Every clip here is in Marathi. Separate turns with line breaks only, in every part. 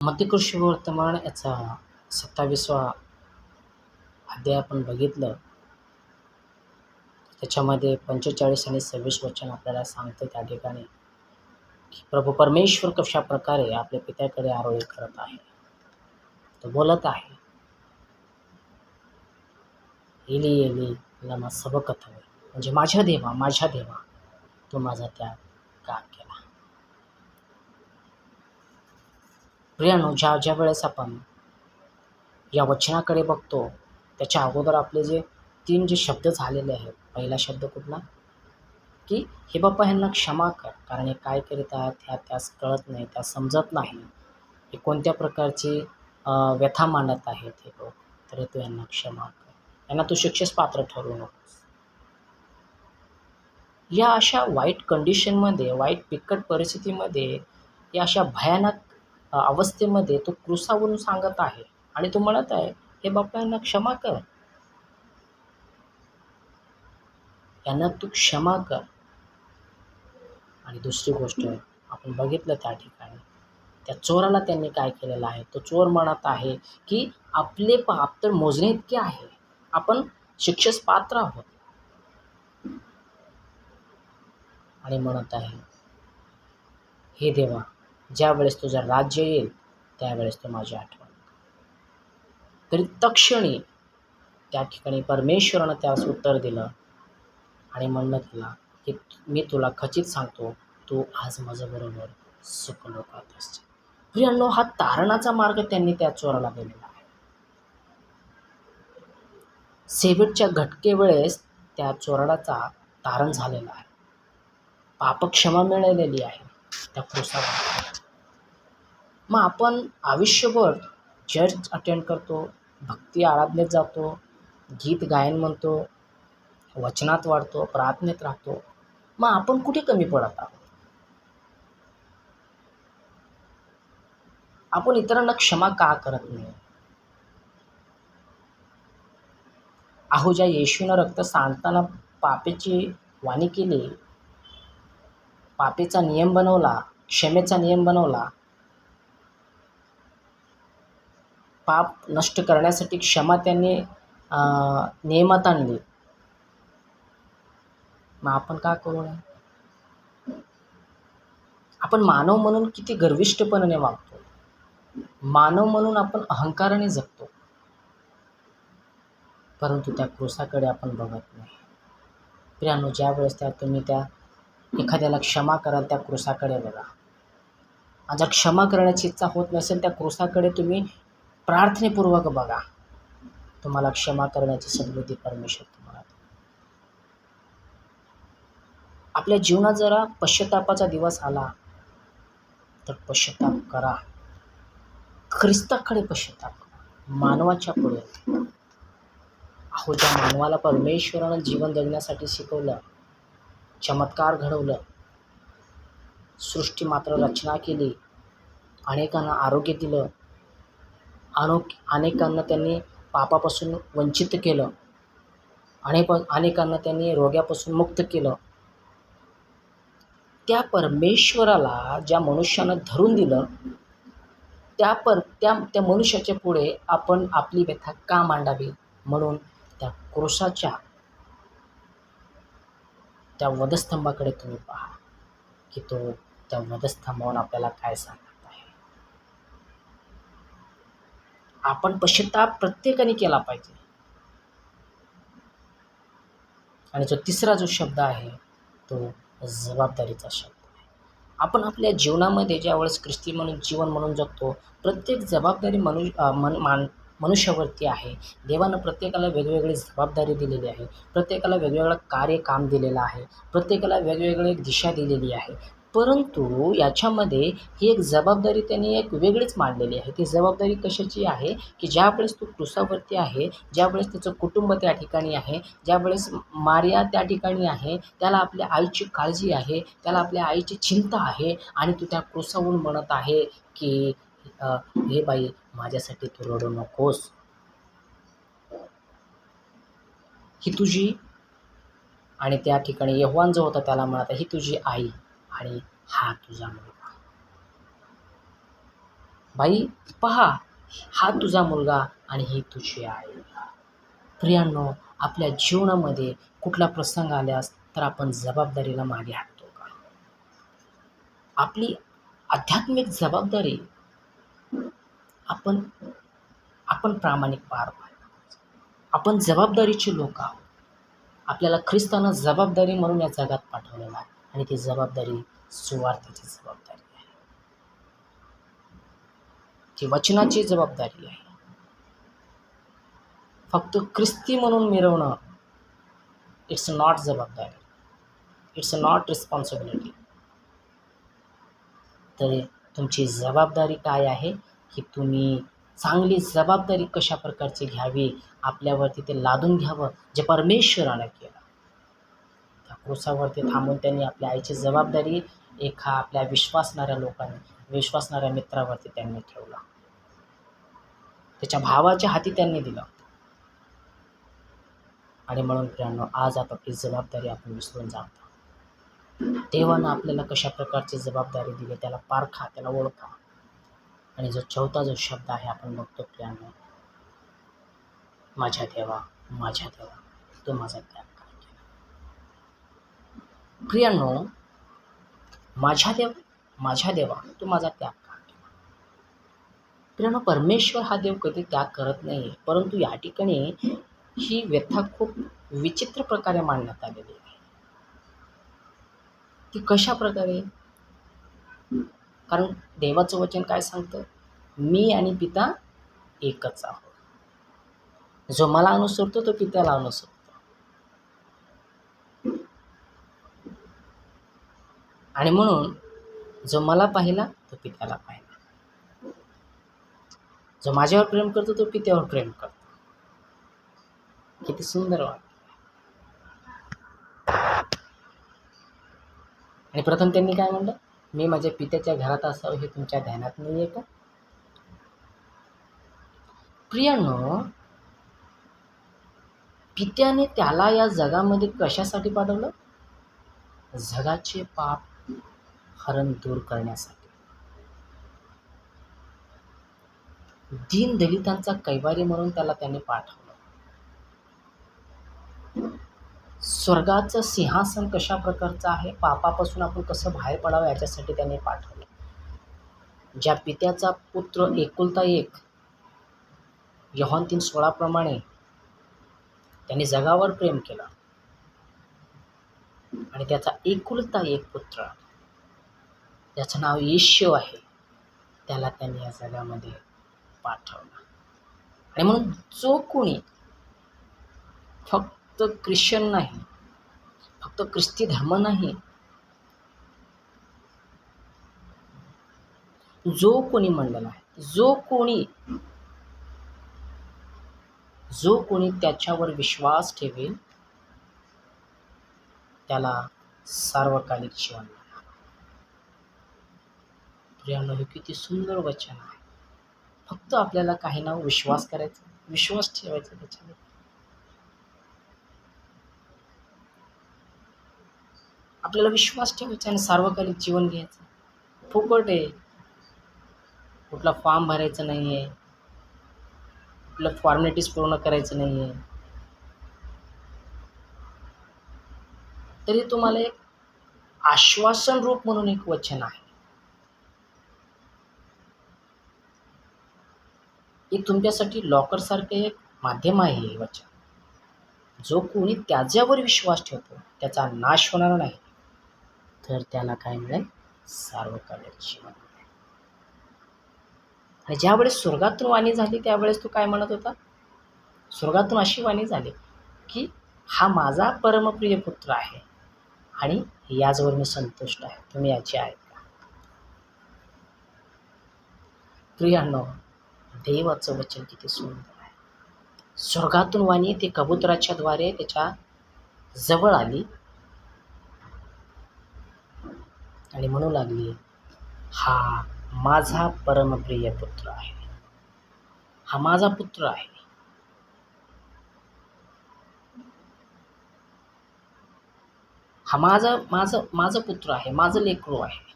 मध्यकृषी वर्तमान याचा 27वा अध्याय आपण बघितलं. त्याच्यामध्ये 45 आणि 26 वचन आपल्याला सांगतं त्या ठिकाणी की प्रभू परमेश्वर कशा प्रकारे आपल्या पित्याकडे आरोळी करत आहे. तो बोलत आहे, एली एली लमा सबकथनी, म्हणजे माझ्या देवा तू माझा त्याग का केला. प्रियानो, ज्या वेळेस आपण या वचनाकडे बघतो त्याच्या अगोदर आपले जे 3 शब्द झालेले आहेत. पहिला शब्द कुठला, की हे बाप्पा ह्यांना क्षमा कर, कारण हे काय करीत आहेत ह्या त्यास कळत नाही, त्यास समजत नाही, हे कोणत्या प्रकारची व्यथा मांडत आहेत हे लोक, तरी तू यांना क्षमा कर, यांना तू शिक्षेस पात्र ठरवू नकोस. या अशा वाईट कंडिशनमध्ये, वाईट बिकट परिस्थितीमध्ये, या अशा भयानक अवस्थेमध्ये तो क्रूसावरून सांगत आहे आणि तो म्हणत आहे, हे बाप्पा यांना क्षमा कर, यांना तू क्षमा कर. आणि दुसरी गोष्ट आपण बघितलं त्या ठिकाणी त्या चोराला त्यांनी काय केलेलं आहे. तो चोर म्हणत आहे की आपले पाप तर मोजणे इतके आहे, आपण शिक्षेस पात्र आहोत, आणि म्हणत आहे, हे देवा, ज्या वेळेस तुझं राज्य येईल त्यावेळेस तू माझी आठवण. तरी तक्षणी त्या ठिकाणी परमेश्वरानं त्यास उत्तर दिलं आणि म्हणणं केला की मी तुला खचित सांगतो, तू आज माझ्याबरोबर सुखलोकात असशील. प्रियांनो, हा तारणाचा मार्ग त्यांनी त्या चोराला दिलेला आहे. शेवटच्या घटकेवेळेस त्या चोराचा तारण झालेला आहे, पापक्षमा मिळालेली आहे त्या क्रूसावर. मग आपण आयुष्यभर चर्च अटेंड करतो, भक्ती आराधनेत जातो, गीत गायन म्हणतो, वचनात वाढतो, प्रार्थनेत राहतो, मग आपण कुठे कमी पडत आहोत? आपण इतरांना क्षमा का करत नाही? अहो, ज्या येशूनं रक्त सांडताना पापेची वाणी केली, पापेचा नियम बनवला, क्षमेचा नियम बनवला, पाप नष्ट करण्यासाठी क्षमा त्यांनी नियमात आणली, मग आपण का करू नये? आपण मानव म्हणून किती गर्विष्ठपणाने वागतो, मानव म्हणून आपण अहंकाराने जगतो, परंतु त्या क्रूसाकडे आपण बघत नाही. प्रियांनो, ज्या वेळेस तुम्ही त्या एखाद्याला क्षमा कराल त्या क्रूसाकडे बघा. आणि जर क्षमा करण्याची इच्छा होत नसेल त्या क्रूसाकडे तुम्ही प्रार्थनेपूर्वक बघा. तुम्हाला क्षमा करण्याची सद्बुद्धी परमेश्वर तुम्हाला देईल. आपल्या जीवनात जरा पश्चातापाचा दिवस आला तर पश्चाताप करा, ख्रिस्ताकडे पश्चाताप करा, मानवाच्या पुढे. अहो, ज्या मानवाला परमेश्वरानं जीवन जगण्यासाठी शिकवलं, चमत्कार घडवलं, सृष्टी मात्र रचना केली, अनेकांना आरोग्य दिलं, अनेकांना त्यांनी पापापासून वंचित केलं, अनेकांना त्यांनी रोगापासून मुक्त केलं, त्या परमेश्वराला ज्या मनुष्यानं धरून दिलं, त्या मनुष्याच्या पुढे आपण आपली व्यथा का मांडावी? म्हणून त्या क्रूसाच्या त्या वधस्तंभाकडे तुम्ही पहा की तो त्या वधस्तंभावर आपल्याला काय सांगत आहे. आपण पश्चाताप प्रत्येकाने केला पाहिजे. आणि जो तिसरा जो शब्द आहे तो जबाबदारीचा शब्द आहे. आपण आपल्या जीवनामध्ये ज्यावेळेस ख्रिस्ती म्हणून जीवन म्हणून जगतो, प्रत्येक जबाबदारी मनुष्यावरती आहे. देवानं प्रत्येकाला वेगवेगळी जबाबदारी दिलेली आहे, प्रत्येकाला वेगवेगळं काम दिलेलं आहे, प्रत्येकाला वेगवेगळी दिशा दिलेली आहे. परंतु याच्यामध्ये ही एक जबाबदारी त्यांनी एक वेगळीच मांडलेली आहे. ती जबाबदारी कशाची आहे की ज्यावेळेस तो क्रूसावरती आहे, ज्यावेळेस त्याचं कुटुंब त्या ठिकाणी आहे, ज्यावेळेस मारिया त्या ठिकाणी आहे, त्याला आपल्या आईची काळजी आहे, त्याला आपल्या आईची चिंता आहे, आणि तू त्या क्रूसावरून म्हणत आहे की हे बाई, माझ्यासाठी तू रडू नकोस, ही तुझी, आणि त्या ठिकाणी यहोवान जो होता त्याला म्हणत, ही तुझी आई आणि हा तुझा मुलगा. बाई पहा, हा तुझा मुलगा आणि ही तुझी आई. प्रियांनो, आपल्या जीवनामध्ये कुठला प्रसंग आल्यास तर आपण जबाबदारीला मागे हटतो का? आपली आध्यात्मिक जबाबदारी आपण आपण प्रामाणिक पार पाडतो. आपण जबाबदारीचे लोक आहोत. आपल्याला ख्रिस्तानं जबाबदारी म्हणून या जगात पाठवलेलं आहे आणि ती जबाबदारी सुवार्थाची जबाबदारी आहे. ती वचनाची जबाबदारी आहे. फक्त ख्रिस्ती म्हणून मिरवणं इट्स नॉट जबाबदारी. It's not responsibility. तर तुमची जबाबदारी काय आहे की तुम्ही चांगली जबाबदारी कशा प्रकारची घ्यावी, आपल्यावरती ते लादून घ्यावं जे परमेश्वरानं केलं. त्या क्रूसावरती थांबून त्यांनी आपल्या आईची जबाबदारी एका आपल्या विश्वासणाऱ्या लोकांनी, विश्वासणाऱ्या मित्रावरती त्यांनी ठेवला. त्याच्या भावाच्या हाती त्यांनी दिलं. आणि म्हणून प्रियांनो, आज आपली जबाबदारी आपण विसरून जातो. देवानं आपल्याला कशा प्रकारची जबाबदारी दिली त्याला पारखा, त्याला ओळखा. आणि जो चौथा जो शब्द आहे आपण बघतो प्रियांनो, माझ्या देवा, माझ्या देवा, तू माझा त्याग का केला. प्रियांनो, माझ्या देवा, तू माझा त्याग का केला. प्रियांनो, परमेश्वर हा देव कधी त्याग करत नाही, परंतु या ठिकाणी ही व्यथा खूप विचित्र प्रकारे मांडण्यात आलेली आहे. ती कशा प्रकारे? कारण देवाचं वचन काय सांगतं? मी आणि पिता एकच आहोत. जो मला अनुसरतो तो पित्याला अनुसरतो. आणि म्हणून जो मला पाहिला तो पित्याला पाहिला. जो माझ्यावर प्रेम करतो तो पित्यावर प्रेम करतो. किती सुंदर वाक्य. आणि प्रथम त्यांनी काय म्हणलं? मी माझ्या पित्याच्या घरात असावं हे तुमच्या ध्यानात नाही आहे का? प्रियांनो, पित्याने त्याला या जगामध्ये कशासाठी पाठवलं? जगाचे पाप हरण दूर करण्यासाठी. दीन दलितांचा कैवारी म्हणून त्याला त्यांनी पाठवलं. स्वर्गाचं सिंहासन कशा प्रकारचं आहे, पापापासून आपण कसं बाहेर पडावं याच्यासाठी त्यांनी पाठवलं. ज्या पित्याचा पुत्र एकुलता एक, योहान 3:16 प्रमाणे त्यांनी जगावर प्रेम केलं आणि त्याचा एकुलता एक पुत्र ज्याचं नाव येशू आहे त्याला त्यांनी या जगामध्ये पाठवलं. आणि म्हणून जो कोणी फक्त ख्रिश्चन नाही, फक्त ख्रिस्ती धर्म नाही, जो कोणी म्हणलेला आहे, जो कोणी त्याच्यावर विश्वास ठेवेल त्याला सार्वकालिक जीवन मिळणार. प्रियांनो, हे किती सुंदर वचन आहे. फक्त आपल्याला काही ना विश्वास करायचा, विश्वास ठेवायचा त्याच्यावर. आपल्याला विश्वास ठेवायचा आणि सार्वकालिक जीवन घ्यायचं. फुकट आहे. कुठला फॉर्म भरायचा नाही आहे, कुठल्या फॉर्मॅलिटीज पूर्ण करायचं नाही आहे. तरी तुम्हाला एक आश्वासन रूप म्हणून एक वचन आहे. एक तुमच्यासाठी लॉकरसारखं एक माध्यम आहे हे वचन. जो कोणी त्याच्यावर विश्वास ठेवतो त्याचा नाश होणार नाही, तर त्याला काय मिळेल? सार्वकालिक जीवन मिळेल. आणि ज्यावेळेस स्वर्गातून वाणी झाली त्यावेळेस तो काय म्हणत होता? स्वर्गातून अशी वाणी झाली की हा माझा परमप्रिय पुत्र आहे आणि याचवर मी संतुष्ट आहे, तुम्ही याची ऐका. प्रियांनो, देवाचं वचन किती सुंदर आहे. स्वर्गातून वाणी ती कबुतराच्या द्वारे त्याच्या जवळ आली आणि म्हणू लागली, हा माझा परमप्रिय पुत्र आहे, हा माझा पुत्र आहे. हा माझा पुत्र आहे, माझं लेकरू आहे.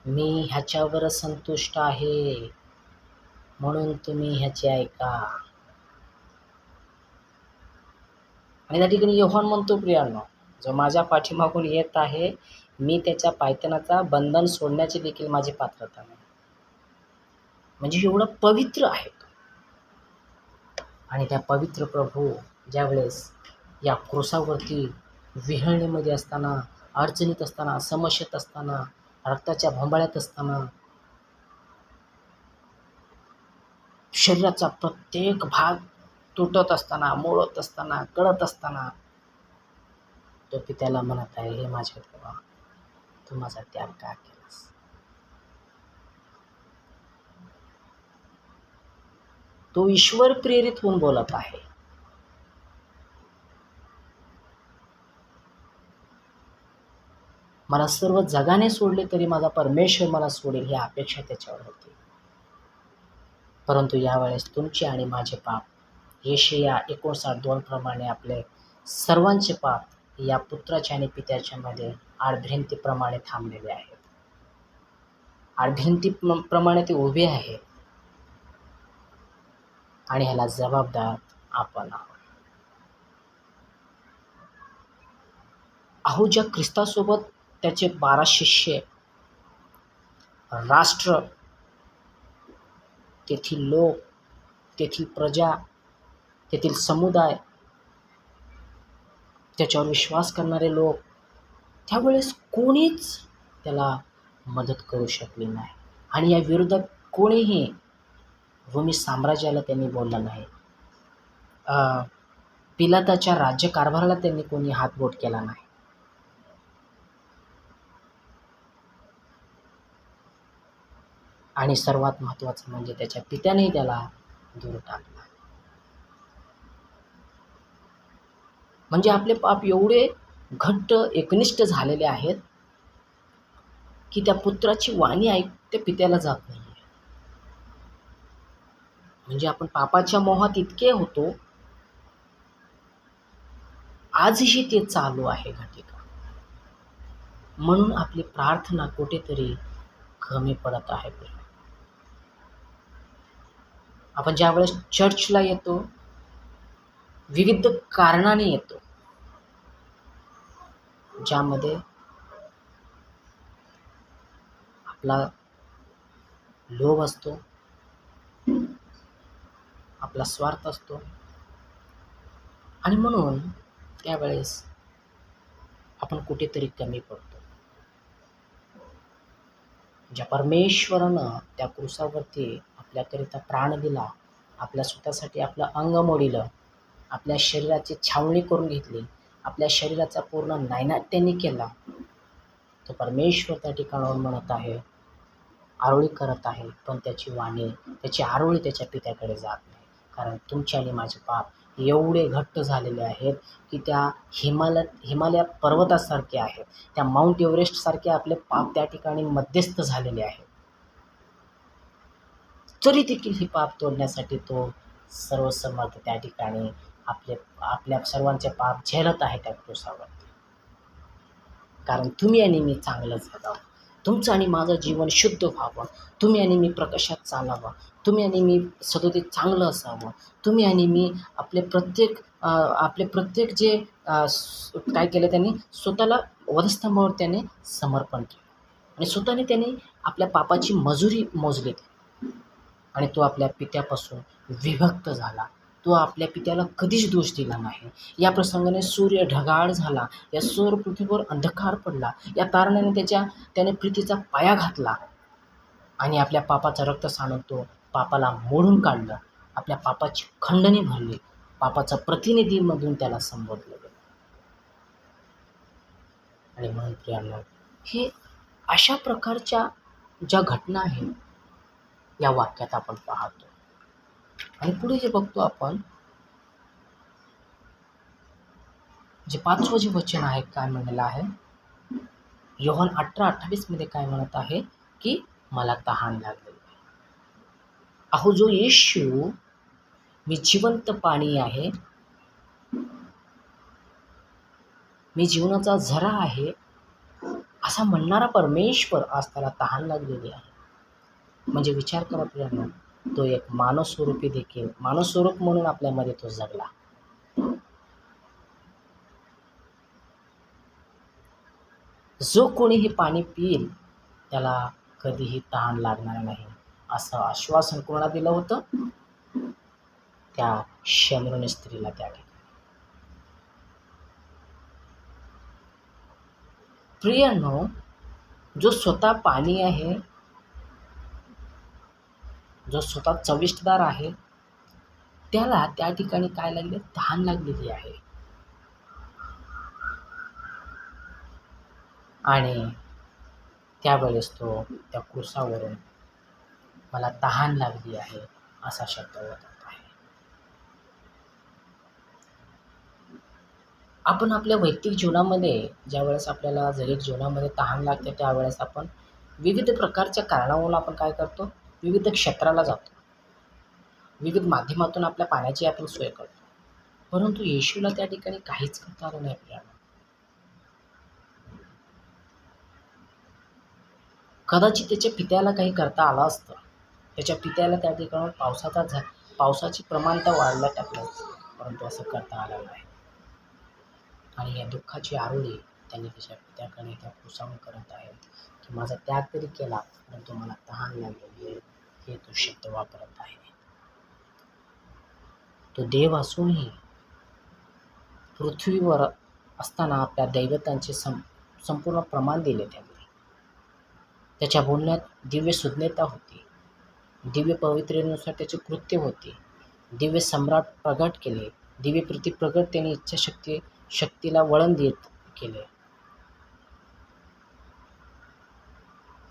मी ह्याच्यावर संतुष्ट आहे, म्हणून तुम्ही ह्याचे ऐका. आणि त्या ठिकाणी योहान म्हणतो, प्रियांनो, जो माझ्या पाठीमागून येत आहे, मी त्याच्या पायथ्यानाचा बंधन सोडण्याची देखील माझी पात्रता नाही. म्हणजे एवढं पवित्र आहे तो. आणि त्या पवित्र प्रभू ज्यावेळेस या क्रूसावरती विहळणीमध्ये असताना, अडचणीत असताना, समस्येत असताना, रक्ताच्या भोंबाळ्यात असताना, शरीराचा प्रत्येक भाग तुटत असताना, मोडत असताना, कळत असताना, तो पित्याला म्हणत आहे, हे माझ्या देवा, तू माझा त्याग का केलास? तो ईश्वर प्रेरित होऊन बोलत आहे. मला सर्व जगाने सोडले तरी माझा परमेश्वर मला सोडेल, ही अपेक्षा त्याच्यावर होती. परंतु यावेळेस तुमचे आणि माझे पाप येशया 59:2 प्रमाणे आपले सर्वांचे पाप या पुत्राच्या आणि पित्याच्या मध्ये आडभिंतीप्रमाणे थांबलेले आहेत. आडभिंतीप्रमाणे ते उभे आहेत. आणि ह्याला जबाबदार आपण आहोत. ज्या ख्रिस्तासोबत त्याचे 12 शिष्य, राष्ट्र, तेथील लोक, तेथील प्रजा, तेथील समुदाय, त्याच्यावर विश्वास करणारे लोक, त्यावेळेस कोणीच त्याला मदत करू शकले नाही. आणि या विरोधात कोणीही रोमी साम्राज्याला त्यांनी बोललं नाही. पिलाताच्या राज्यकारभाराला त्यांनी कोणी हातबोट केला नाही. आणि सर्वात महत्त्वाचं म्हणजे त्याच्या पित्यानेही त्याला दूर टाकला. म्हणजे आपले पाप एवढे घट्ट एकनिष्ठ झालेले आहेत की त्या पुत्राची वाणी त्या पित्याला जात नाही. म्हणजे आपण पापाच्या मोहात इतके होतो, आजही ते चालू आहे घटिका. म्हणून आपली प्रार्थना कुठेतरी कमी पडत आहे. आपण ज्यावेळेस चर्चला येतो, विविध कारणाने येतो, ज्यामध्ये आपला लोभ असतो, आपला स्वार्थ असतो. आणि म्हणून त्यावेळेस आपण कुठेतरी कमी पडतो. ज्या परमेश्वरानं त्या क्रूसावरती आपल्याकरिता प्राण दिला, आपल्या स्वतःसाठी आपलं अंग मोडिलं, आपल्या शरीराची छावणी करून घेतली, आपल्या शरीराचा पूर्ण नायनाट त्यांनी केला, तो परमेश्वर त्या ठिकाणावर म्हणत आहे, आरोळी करत आहे, पण त्याची वाणी, त्याची आरोळी त्याच्या पित्याकडे जात नाही. कारण तुमचे आणि माझे पाप एवढे घट्ट झालेले आहेत की त्या हिमालय पर्वतासारखे आहेत, त्या माउंट एव्हरेस्टसारखे आपले पाप त्या ठिकाणी मध्यस्थ झालेले आहेत. तरी देखील हे पाप तोडण्यासाठी तो सर्वसमर्थ त्या ठिकाणी आपल्या सर्वांचे पाप झेलत आहे त्या क्रूसावरती. कारण तुम्ही आणि मी चांगलं जगावं, तुमचं आणि माझं जीवन शुद्ध व्हावं, तुम्ही आणि मी प्रकाशात चालावं, तुम्ही आणि मी सदोदित चांगलं असावं, तुम्ही आणि मी आपले प्रत्येक जे काय केलं त्यांनी, स्वतःला वधस्तंभावर त्याने समर्पण केलं आणि स्वतःने त्याने आपल्या पापाची मजुरी मोजली आणि तो आपल्या पित्यापासून विभक्त झाला. तो आपल्या पित्याला कधीच दोष दिला नाही. या प्रसंगाने सूर्य ढगाळ झाला, या सौर पृथ्वीवर अंधकार पडला, या तारणाने त्याने प्रीतीचा पाया घातला आणि आपल्या पापाचं रक्त सांडून तो पापाला मोडून काढलं, आपल्या पापाची खंडणी भरली, पापाचा प्रतिनिधीमधून त्याला संबोधलं गेलं. आणि म्हणून प्रियांनो, हे अशा प्रकारच्या ज्या घटना आहेत या वाक्यात आपण पाहतो. आणि पुढे जे बघतो आपण, जे 5वं जे वचन आहे, काय म्हणलेलं आहे, योहान 18:28 मध्ये काय म्हणत आहे की मला तहान लागलेली आहे. जो येशू, मी जिवंत पाणी आहे, मी जीवनाचा झरा आहे, असा म्हणणारा परमेश्वर आज त्याला तहान लागलेली आहे. म्हणजे विचार करा प्रियांनो, तो एक मानवस्वरूपी देखील मानवस्वरूप म्हणून आपल्यामध्ये तो जगला. जो कोणी हे पाणी पिईल त्याला कधीही तहान लागणार नाही, असं आश्वासन कोणाला दिलं होतं? त्या शमरूनी स्त्रीला त्या ठिकाणी. प्रियांनो, जो स्वतः पाणी आहे, जो स्वतः चविष्टदार आहे, त्याला त्या ठिकाणी काय लागले? तहान लागलेली आहे. आणि त्यावेळेस तो त्या कुसावरून मला तहान लागली आहे असा शब्द वापरत आहे. आपण आपल्या वैयक्तिक जीवनामध्ये ज्यावेळेस आपल्याला जरी जीवनामध्ये तहान लागते त्यावेळेस आपण विविध प्रकारच्या कारणावरून आपण काय करतो? विविध क्षेत्राला जातो. विविध माध्यमातून आपल्या पाण्याची आपण सोय करतो. परंतु येशूला त्या ठिकाणी काहीच करता आलं नाही आपल्याला. कदाचित त्याच्या पित्याला काही करता आलं असतं. त्याच्या पित्याला त्या ठिकाणी पावसाची प्रमाणता वाढलं टाकलं, परंतु असं करता आलं नाही. आणि या दुःखाची आरोळी त्यांनी त्याच्या पित्याकडे त्या कुसावून करत आहेत की माझा त्याग तरी केला, परंतु मला तहान लागलेली आहे, हे तो शब्द वापरत आहे. तो देव असूनही पृथ्वीवर असताना आपल्या दैवतांचे संपूर्ण प्रमाण दिले त्यांनी. त्याच्या बोलण्यात दिव्य सुज्ञता होती, दिव्य पवित्रेनुसार त्याची कृत्य होती, दिव्य सम्राट प्रगट केले, दिव्य प्रगट त्यांनी शक्तीला वळण देत केले.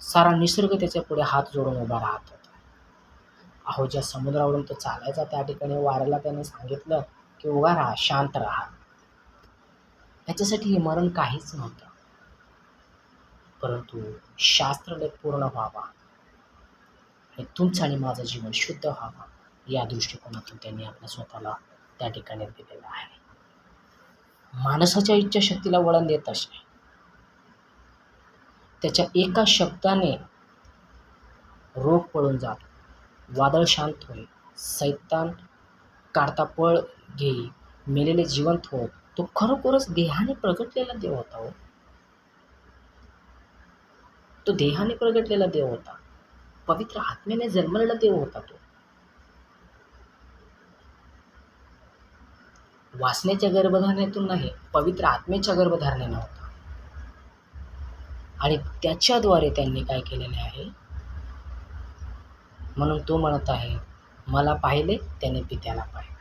सारा निसर्ग त्याच्या पुढे हात जोडून उभा राहत होता. अहो, ज्या समुद्रावरून तो चालायचा त्या ठिकाणी वाऱ्याला त्याने सांगितलं की उभा राहा, शांत राहा. त्याच्यासाठी हे मरण काहीच नव्हतं, परंतु शास्त्रलेख पूर्ण व्हावा आणि तुमचं आणि माझं जीवन शुद्ध व्हावं या दृष्टिकोनातून त्यांनी आपल्या स्वतःला त्या ठिकाणी दिलेलं आहे. माणसाच्या इच्छाशक्तीला वळण देत असे. त्याच्या एका शब्दाने रोग पळून जात, वादळ शांत होईल, सैतान काढता पळ घेई, मेलेले जिवंत होत. तो खरोखरच देहाने प्रगटलेला देव होता हो. तो देहाने प्रगटलेला देव होता, पवित्र आत्म्याने जन्मलेला देव होता. तो वासनेच्या गर्भधारणेतून नाही, पवित्र आत्म्याच्या गर्भधारणेने होता. आणि त्याच्याद्वारे त्यांनी काय केलेले आहे? म्हणून तो म्हणत आहे, मला पाहिले त्याने पित्याला पाहिले.